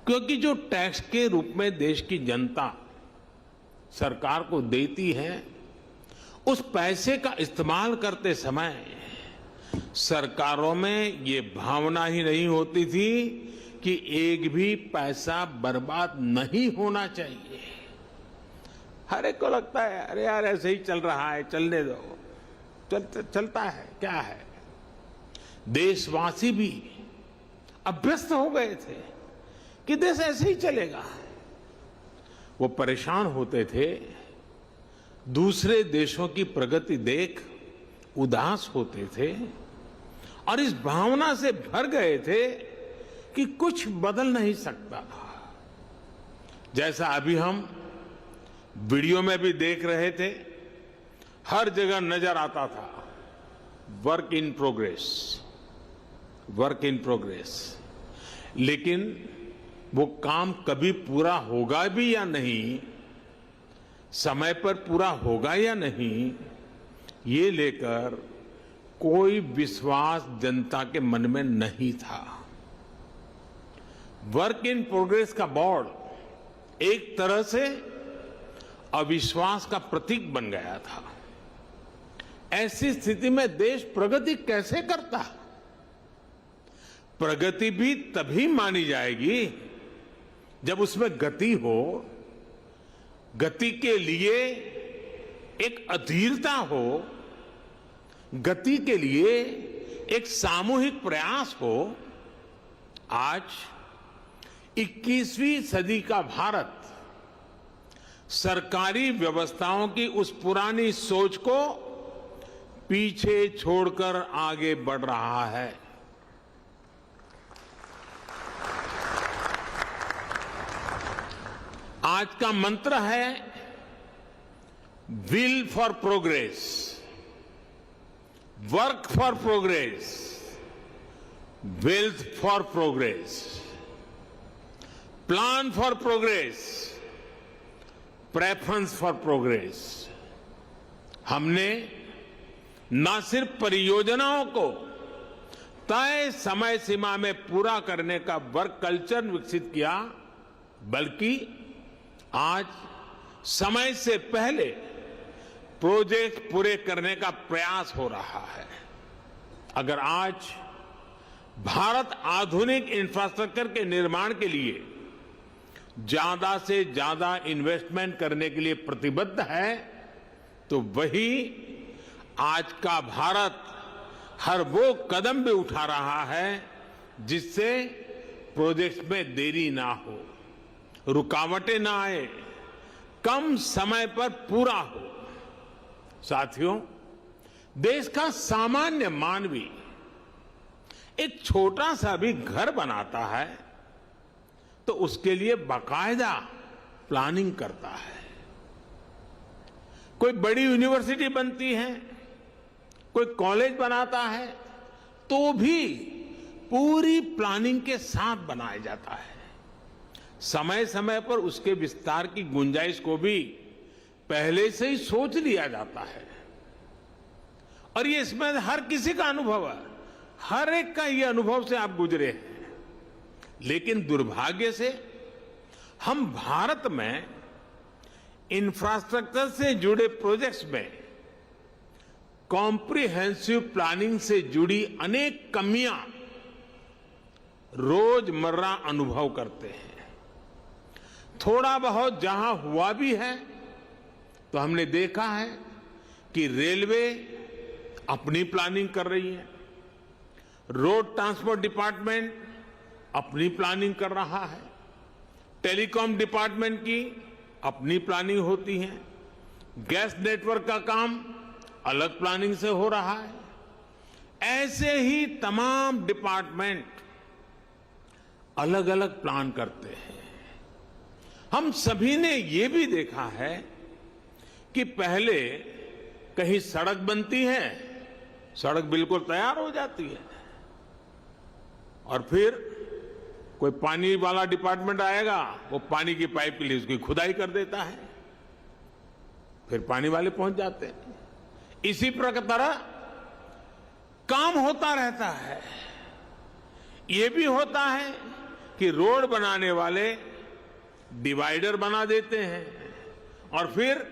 क्योंकि जो टैक्स के रूप में देश की जनता सरकार को देती है, उस पैसे का इस्तेमाल करते समय सरकारों में ये भावना ही नहीं होती थी कि एक भी पैसा बर्बाद नहीं होना चाहिए। हर एक को लगता है अरे यार ऐसे ही चल रहा है, चलने दो, चलता है, क्या है। देशवासी भी अभ्यस्त हो गए थे कि देश ऐसे ही चलेगा। वो परेशान होते थे, दूसरे देशों की प्रगति देख उदास होते थे और इस भावना से भर गए थे कि कुछ बदल नहीं सकता। जैसा अभी हम वीडियो में भी देख रहे थे, हर जगह नजर आता था work in progress, work in progress. लेकिन वो काम कभी पूरा होगा भी या नहीं, समय पर पूरा होगा या नहीं, ये लेकर कोई विश्वास जनता के मन में नहीं था। वर्क इन प्रोग्रेस का बोर्ड एक तरह से अविश्वास का प्रतीक बन गया था। ऐसी स्थिति में देश प्रगति कैसे करता? प्रगति भी तभी मानी जाएगी जब उसमें गति हो, गति के लिए एक अधीरता हो, गति के लिए एक सामूहिक प्रयास हो। आज 21वीं सदी का भारत सरकारी व्यवस्थाओं की उस पुरानी सोच को पीछे छोड़कर आगे बढ़ रहा है। आज का मंत्र है will for progress, work for progress, wealth for progress, plan for progress, preference for progress. हमने न सिर्फ परियोजनाओं को तय समय सीमा में पूरा करने का वर्क कल्चर विकसित किया, बल्कि आज समय से पहले प्रोजेक्ट पूरे करने का प्रयास हो रहा है। अगर आज भारत आधुनिक इंफ्रास्ट्रक्चर के निर्माण के लिए ज्यादा से ज्यादा इन्वेस्टमेंट करने के लिए प्रतिबद्ध है, तो वही आज का भारत हर वो कदम भी उठा रहा है जिससे प्रोजेक्ट्स में देरी ना हो, रुकावटें ना आए, कम समय पर पूरा हो। साथियों, देश का सामान्य मानवी एक छोटा सा भी घर बनाता है तो उसके लिए बाकायदा प्लानिंग करता है। कोई बड़ी यूनिवर्सिटी बनती है, कोई कॉलेज बनाता है, तो भी पूरी प्लानिंग के साथ बनाया जाता है। समय समय पर उसके विस्तार की गुंजाइश को भी पहले से ही सोच लिया जाता है। और ये इसमें हर किसी का अनुभव है, हर एक का ये अनुभव से आप गुजरे हैं। लेकिन दुर्भाग्य से हम भारत में इंफ्रास्ट्रक्चर से जुड़े प्रोजेक्ट्स में कॉम्प्रिहेंसिव प्लानिंग से जुड़ी अनेक कमियां रोजमर्रा अनुभव करते हैं। थोड़ा बहुत जहां हुआ भी है तो हमने देखा है कि रेलवे अपनी प्लानिंग कर रही है, रोड ट्रांसपोर्ट डिपार्टमेंट अपनी प्लानिंग कर रहा है, टेलीकॉम डिपार्टमेंट की अपनी प्लानिंग होती है, गैस नेटवर्क का काम अलग प्लानिंग से हो रहा है। ऐसे ही तमाम डिपार्टमेंट अलग अलग प्लान करते हैं। हम सभी ने ये भी देखा है कि पहले कहीं सड़क बनती है, सड़क बिल्कुल तैयार हो जाती है, और फिर कोई पानी वाला डिपार्टमेंट आएगा, वो पानी की पाइप के लिए उसकी खुदाई कर देता है, फिर पानी वाले पहुंच जाते हैं। इसी प्रकार काम होता रहता है। ये भी होता है कि रोड बनाने वाले डिवाइडर बना देते हैं और फिर